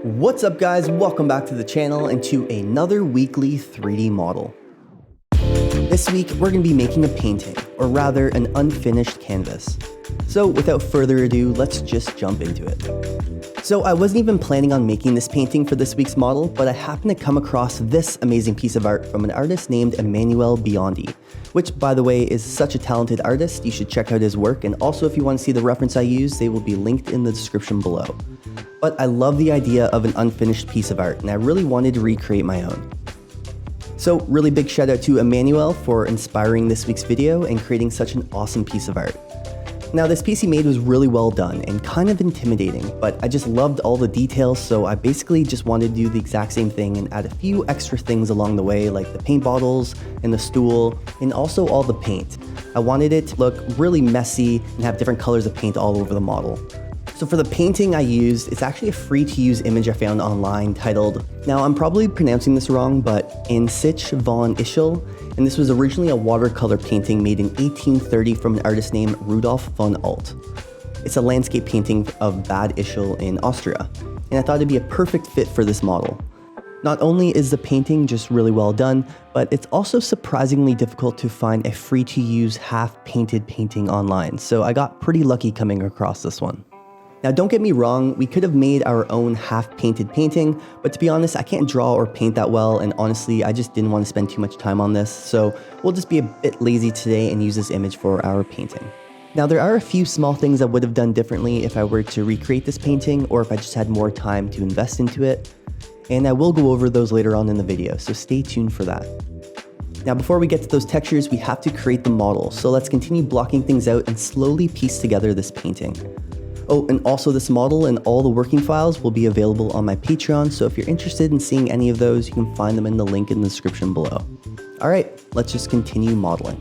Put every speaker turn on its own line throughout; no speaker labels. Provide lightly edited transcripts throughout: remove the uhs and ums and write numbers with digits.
What's up guys, welcome back to the channel and to another weekly 3D model. This week we're going to be making a painting, or rather an unfinished canvas. So without further ado, let's just jump into it. So I wasn't even planning on making this painting for this week's model, but I happened to come across this amazing piece of art from an artist named Emmanuele Biondi, which by the way is such a talented artist. You should check out his work, and also if you want to see the reference I use, they will be linked in the description below. But I love the idea of an unfinished piece of art, and I really wanted to recreate my own. So really big shout out to Emmanuele for inspiring this week's video and creating such an awesome piece of art. Now this piece he made was really well done and kind of intimidating, but I just loved all the details, so I basically just wanted to do the exact same thing and add a few extra things along the way, like the paint bottles and the stool and also all the paint. I wanted it to look really messy and have different colors of paint all over the model. So for the painting I used, it's actually a free to use image I found online titled, now I'm probably pronouncing this wrong, but Ansicht von Ischl, and this was originally a watercolor painting made in 1830 from an artist named Rudolf von Alt. It's a landscape painting of Bad Ischl in Austria, and I thought it'd be a perfect fit for this model. Not only is the painting just really well done, but it's also surprisingly difficult to find a free to use half painted painting online, so I got pretty lucky coming across this one. Now don't get me wrong, we could have made our own half-painted painting, but to be honest, I can't draw or paint that well, and honestly, I just didn't want to spend too much time on this, so we'll just be a bit lazy today and use this image for our painting. Now there are a few small things I would have done differently if I were to recreate this painting, or if I just had more time to invest into it, and I will go over those later on in the video, so stay tuned for that. Now before we get to those textures, we have to create the model, so let's continue blocking things out and slowly piece together this painting. Oh, and also this model and all the working files will be available on my Patreon, so if you're interested in seeing any of those, you can find them in the link in the description below. Alright, let's just continue modeling.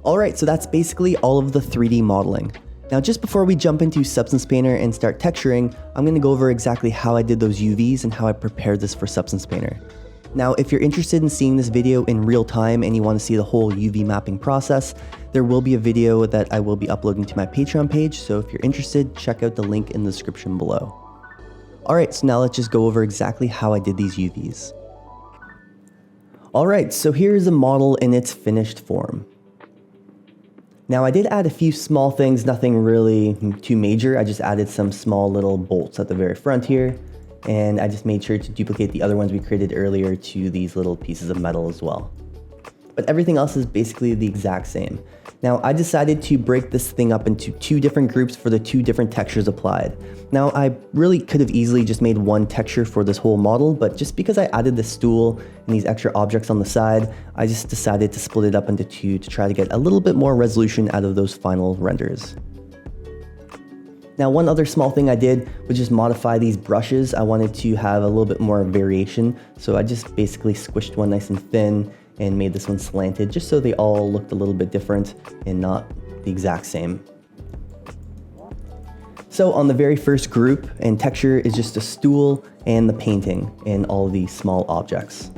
Alright, so that's basically all of the 3D modeling. Now just before we jump into Substance Painter and start texturing, I'm going to go over exactly how I did those UVs and how I prepared this for Substance Painter. Now if you're interested in seeing this video in real time and you want to see the whole UV mapping process, there will be a video that I will be uploading to my Patreon page, so if you're interested, check out the link in the description below. Alright, so now let's just go over exactly how I did these UVs. Alright, so here's a model in its finished form. Now I did add a few small things, nothing really too major. I just added some small little bolts at the very front here, and I just made sure to duplicate the other ones we created earlier to these little pieces of metal as well. But everything else is basically the exact same. Now I decided to break this thing up into 2 different groups for the 2 different textures applied. Now I really could have easily just made one texture for this whole model, but just because I added this stool and these extra objects on the side, I just decided to split it up into 2 to try to get a little bit more resolution out of those final renders. Now one other small thing I did was just modify these brushes. I wanted to have a little bit more variation, so I just basically squished one nice and thin and made this one slanted just so they all looked a little bit different and not the exact same. So on the very first group and texture is just a stool and the painting and all these small objects.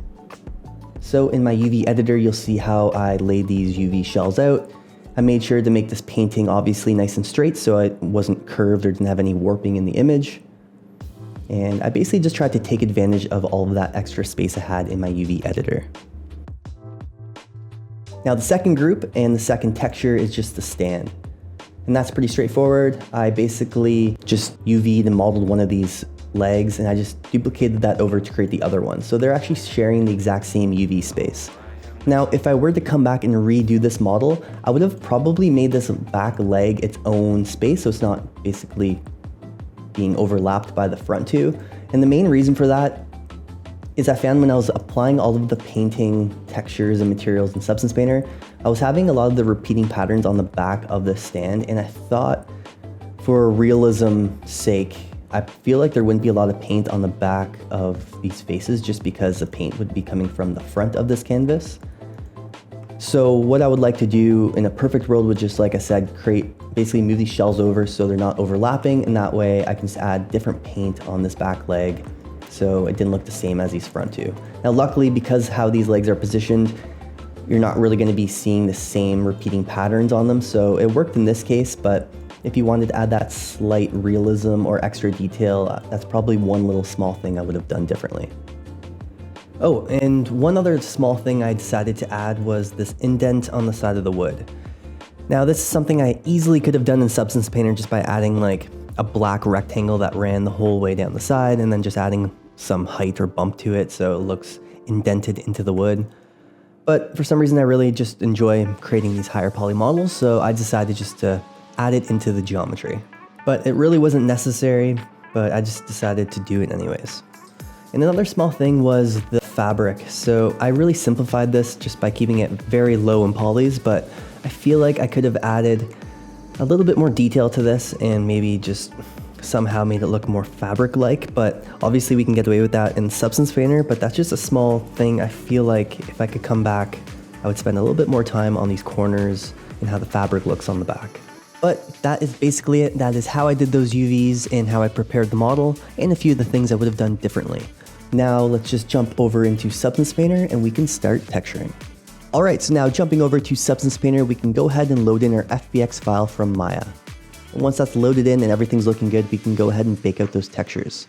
So in my UV editor, you'll see how I laid these UV shells out. I made sure to make this painting obviously nice and straight so it wasn't curved or didn't have any warping in the image. And I basically just tried to take advantage of all of that extra space I had in my UV editor. Now the second group and the second texture is just the stand. And that's pretty straightforward. I basically just UV'd and modeled one of these legs and I just duplicated that over to create the other one. So they're actually sharing the exact same UV space. Now if I were to come back and redo this model, I would have probably made this back leg its own space so it's not basically being overlapped by the front two. And the main reason for that is I found when I was applying all of the painting textures and materials in Substance Painter, I was having a lot of the repeating patterns on the back of the stand, and I thought for realism's sake, I feel like there wouldn't be a lot of paint on the back of these faces just because the paint would be coming from the front of this canvas. So what I would like to do in a perfect world would just, like I said, basically move these shells over so they're not overlapping, and that way I can just add different paint on this back leg so it didn't look the same as these front two. Now luckily, because how these legs are positioned, you're not really going to be seeing the same repeating patterns on them, so it worked in this case, but if you wanted to add that slight realism or extra detail, that's probably one little small thing I would have done differently. Oh, and one other small thing I decided to add was this indent on the side of the wood. Now this is something I easily could have done in Substance Painter just by adding like a black rectangle that ran the whole way down the side and then just adding some height or bump to it so it looks indented into the wood. But for some reason I really just enjoy creating these higher poly models, so I decided just to add it into the geometry. But it really wasn't necessary, but I just decided to do it anyways. And another small thing was the fabric. So I really simplified this just by keeping it very low in polys, but I feel like I could have added a little bit more detail to this and maybe just somehow made it look more fabric-like, but obviously we can get away with that in Substance Painter, but that's just a small thing. I feel like if I could come back, I would spend a little bit more time on these corners and how the fabric looks on the back. But that is basically it. That is how I did those UVs and how I prepared the model and a few of the things I would have done differently. Now let's just jump over into Substance Painter and we can start texturing. Alright, so now jumping over to Substance Painter, we can go ahead and load in our FBX file from Maya. And once that's loaded in and everything's looking good, we can go ahead and bake out those textures.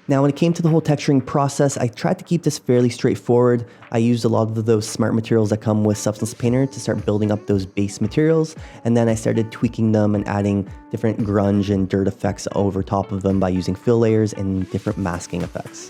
Now when it came to the whole texturing process, I tried to keep this fairly straightforward. I used a lot of those smart materials that come with Substance Painter to start building up those base materials, and then I started tweaking them and adding different grunge and dirt effects over top of them by using fill layers and different masking effects.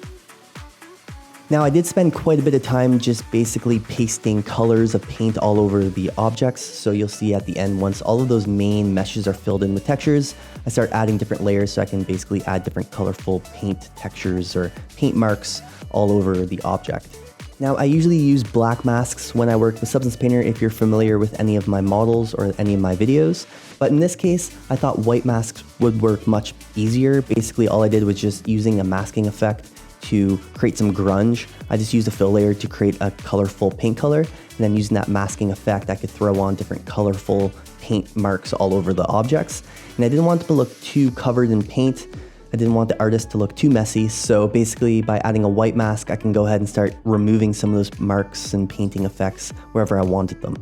Now I did spend quite a bit of time just basically pasting colors of paint all over the objects, so you'll see at the end once all of those main meshes are filled in with textures, I start adding different layers so I can basically add different colorful paint textures or paint marks all over the object. Now I usually use black masks when I work with Substance Painter if you're familiar with any of my models or any of my videos, but in this case I thought white masks would work much easier. Basically all I did was just using a masking effect to create some grunge, I just used a fill layer to create a colorful paint color, and then using that masking effect, I could throw on different colorful paint marks all over the objects. And I didn't want it to look too covered in paint. I didn't want the artist to look too messy, so basically by adding a white mask, I can go ahead and start removing some of those marks and painting effects wherever I wanted them.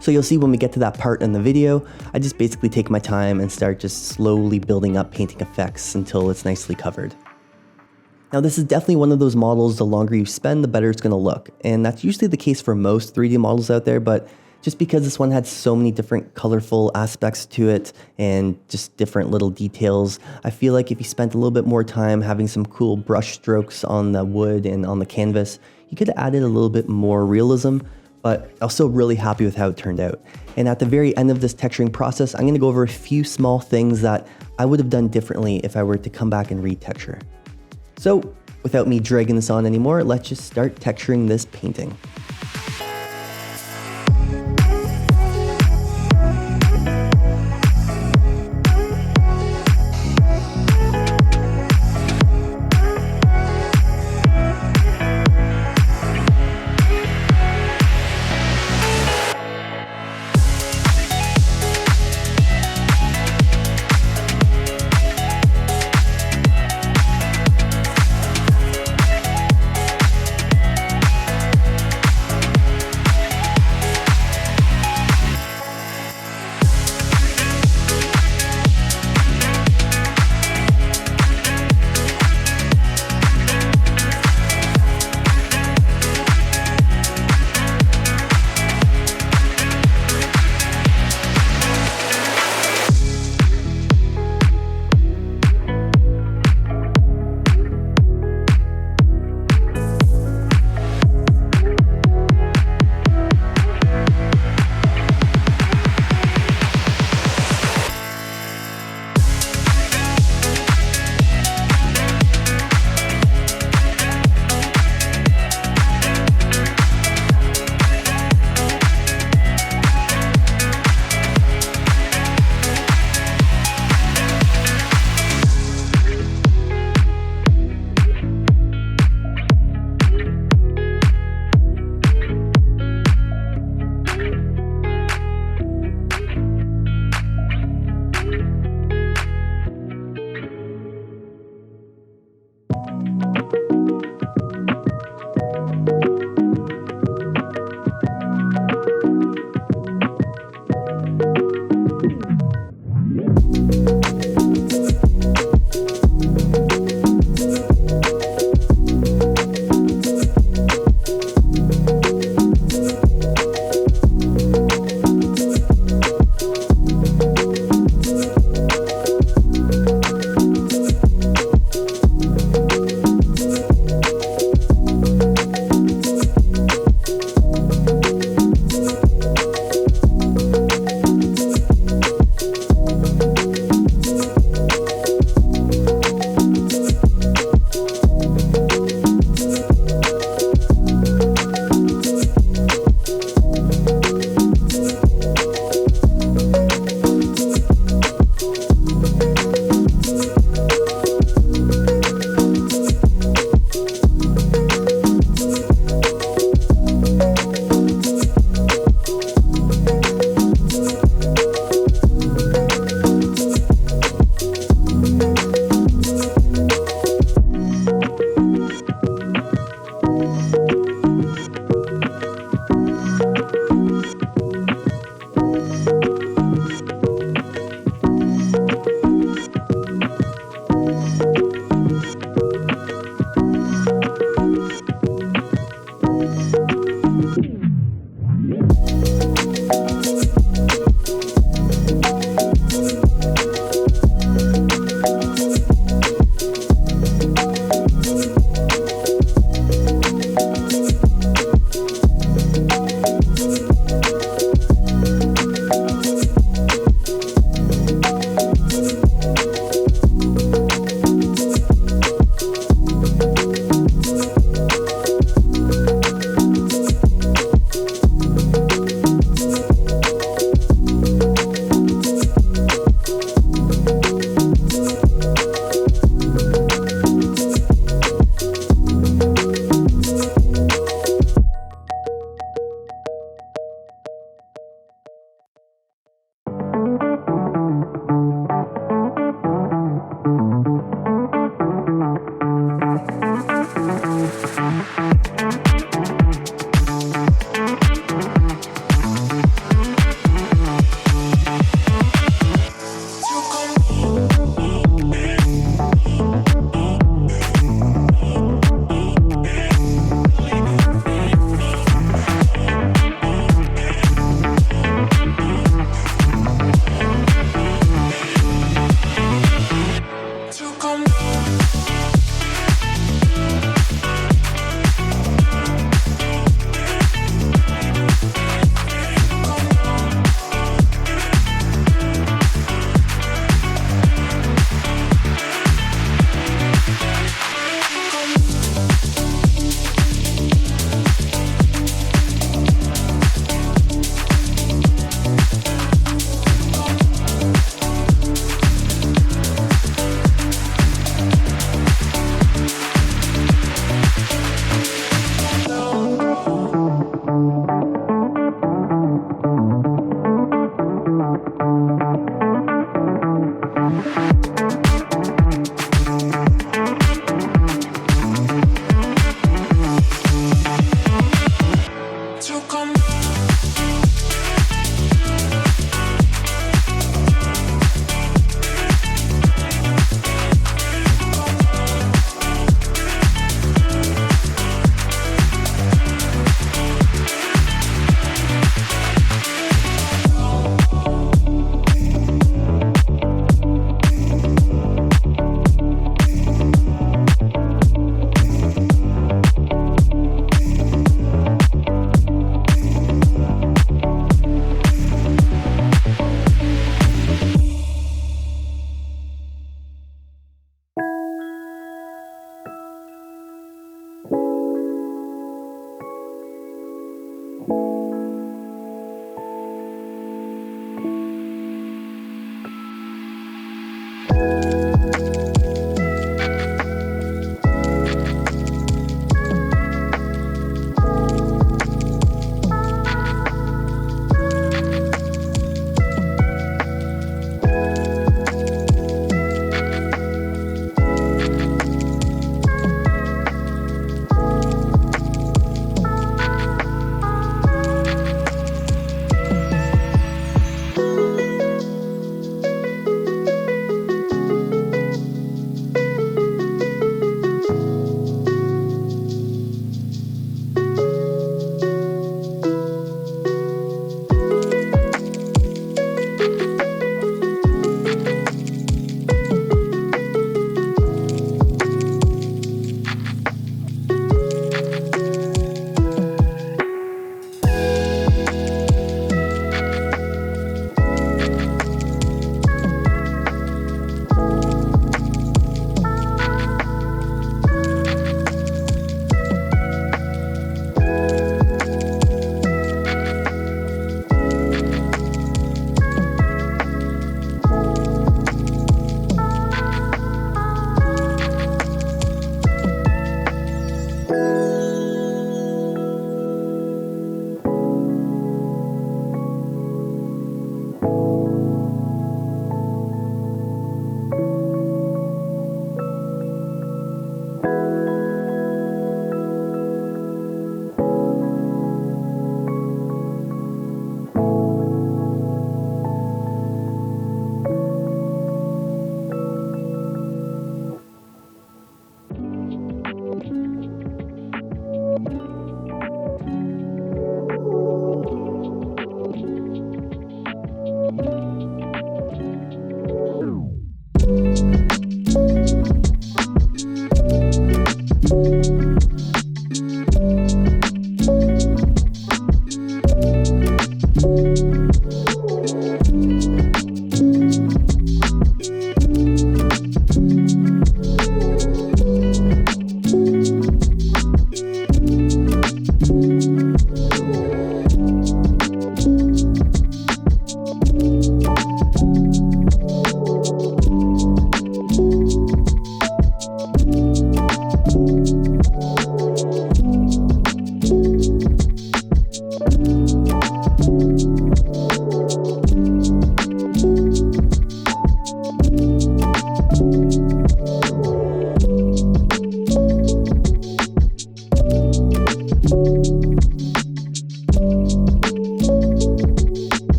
So you'll see when we get to that part in the video, I just basically take my time and start just slowly building up painting effects until it's nicely covered. Now this is definitely one of those models, the longer you spend, the better it's going to look. And that's usually the case for most 3D models out there, but just because this one had so many different colorful aspects to it and just different little details, I feel like if you spent a little bit more time having some cool brush strokes on the wood and on the canvas, you could have added a little bit more realism, but I was still really happy with how it turned out. And at the very end of this texturing process, I'm going to go over a few small things that I would have done differently if I were to come back and retexture. So without me dragging this on anymore, let's just start texturing this painting.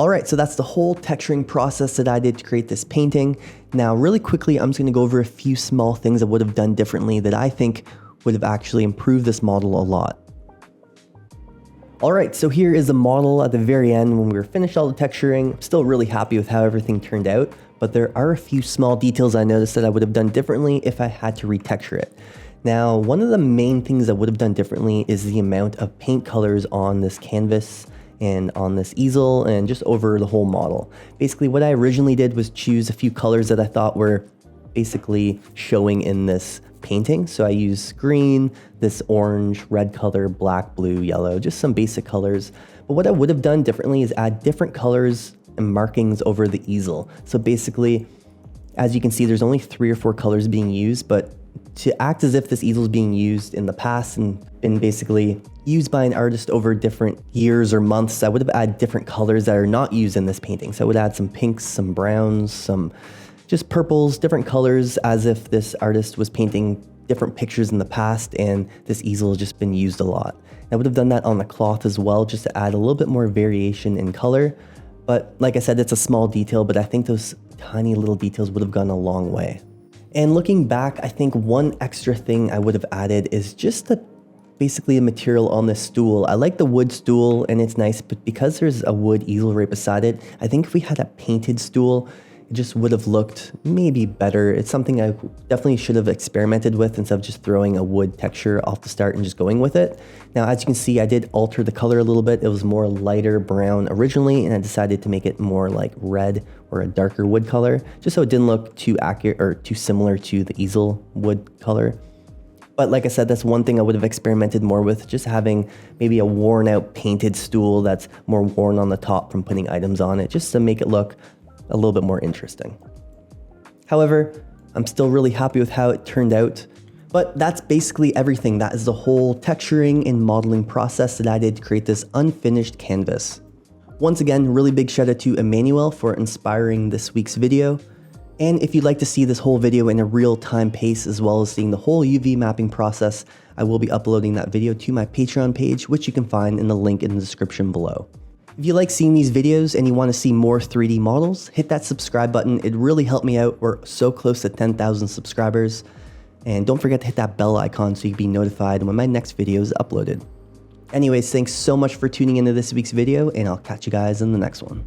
All right, so that's the whole texturing process that I did to create this painting. Now, really quickly, I'm just gonna go over a few small things I would have done differently that I think would have actually improved this model a lot. All right, so here is the model at the very end when we were finished all the texturing. I'm still really happy with how everything turned out, but there are a few small details I noticed that I would have done differently if I had to retexture it. Now, one of the main things I would have done differently is the amount of paint colors on this canvas and on this easel and just over the whole model. Basically, what I originally did was choose a few colors that I thought were basically showing in this painting. So I used green, this orange, red color, black, blue, yellow, just some basic colors. But what I would have done differently is add different colors and markings over the easel. So basically, as you can see, there's only 3 or 4 colors being used, but to act as if this easel is being used in the past and been basically used by an artist over different years or months, I would have added different colors that are not used in this painting. So I would add some pinks, some browns, some just purples, different colors, as if this artist was painting different pictures in the past and this easel has just been used a lot. I would have done that on the cloth as well, just to add a little bit more variation in color. But like I said, it's a small detail, but I think those tiny little details would have gone a long way. And looking back, I think one extra thing I would have added is just basically the material on this stool. I like the wood stool and it's nice, but because there's a wood easel right beside it, I think if we had a painted stool, it just would have looked maybe better. It's something I definitely should have experimented with instead of just throwing a wood texture off the start and just going with it. Now, as you can see, I did alter the color a little bit. It was more lighter brown originally, and I decided to make it more like red or a darker wood color, just so it didn't look too accurate or too similar to the easel wood color. But like I said, that's one thing I would have experimented more with, just having maybe a worn out painted stool that's more worn on the top from putting items on it, just to make it look a little bit more interesting. However, I'm still really happy with how it turned out. But that's basically everything. That is the whole texturing and modeling process that I did to create this unfinished canvas. Once again, really big shout out to Emmanuele for inspiring this week's video. And if you'd like to see this whole video in a real-time pace, as well as seeing the whole UV mapping process, I will be uploading that video to my Patreon page, which you can find in the link in the description below. If you like seeing these videos and you want to see more 3D models, hit that subscribe button. It really helped me out. We're so close to 10,000 subscribers. And don't forget to hit that bell icon so you can be notified when my next video is uploaded. Anyways, thanks so much for tuning into this week's video, and I'll catch you guys in the next one.